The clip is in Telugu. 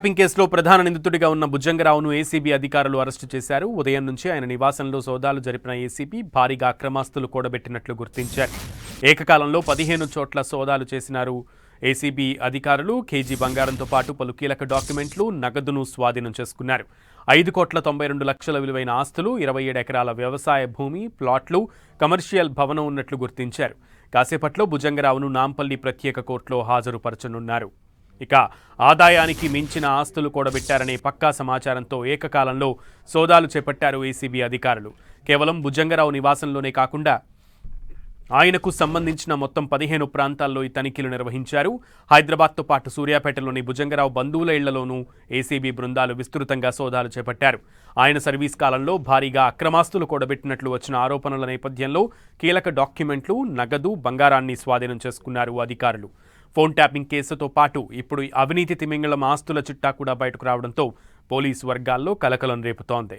కిడ్నాపింగ్ కేసులో ప్రధాన నిందితుడిగా ఉన్న బుజ్జంగరావును ఏసీబీ అధికారులు అరెస్టు చేశారు. ఉదయం నుంచి ఆయన నివాసంలో సోదాలు జరిపిన ఏసీబీ భారీగా అక్రమాస్తులు కూడబెట్టినట్లు గుర్తించారు. ఏకకాలంలో 15 చోట్ల సోదాలు చేసినారు. ఏసీబీ అధికారులు కేజీ బంగారంతో పాటు పలు కీలక డాక్యుమెంట్లు, నగదును స్వాధీనం చేసుకున్నారు. 5,92,00,000 విలువైన ఆస్తులు, 27 ఎకరాల వ్యవసాయ భూమి, ప్లాట్లు, కమర్షియల్ భవనం ఉన్నట్లు గుర్తించారు. కాసేపట్లో బుజ్జంగరావును నాంపల్లి ప్రత్యేక కోర్టులో హాజరుపరచనున్నారు. ఇక ఆదాయానికి మించిన ఆస్తులు కూడబెట్టారనే పక్కా సమాచారంతో ఏకకాలంలో సోదాలు చేపట్టారు ఏసీబీ అధికారులు. కేవలం బుజ్జంగరావు నివాసంలోనే కాకుండా ఆయనకు సంబంధించిన మొత్తం 15 ప్రాంతాల్లో ఈ తనిఖీలు నిర్వహించారు. హైదరాబాద్తో పాటు సూర్యాపేటలోని బుజ్జంగరావు బంధువుల ఇళ్లలోనూ ఏసీబీ బృందాలు విస్తృతంగా సోదాలు చేపట్టారు. ఆయన సర్వీస్ కాలంలో భారీగా అక్రమాస్తులు కూడబెట్టినట్లు వచ్చిన ఆరోపణల నేపథ్యంలో కీలక డాక్యుమెంట్లు, నగదు, బంగారాన్ని స్వాధీనం చేసుకున్నారు అధికారులు. ఫోన్ ట్యాపింగ్ కేసుతో పాటు ఇప్పుడు అవినీతి తిమింగళం ఆస్తుల చిట్టా కూడా బయటకు రావడంతో పోలీసు వర్గాల్లో కలకలం రేపుతోంది.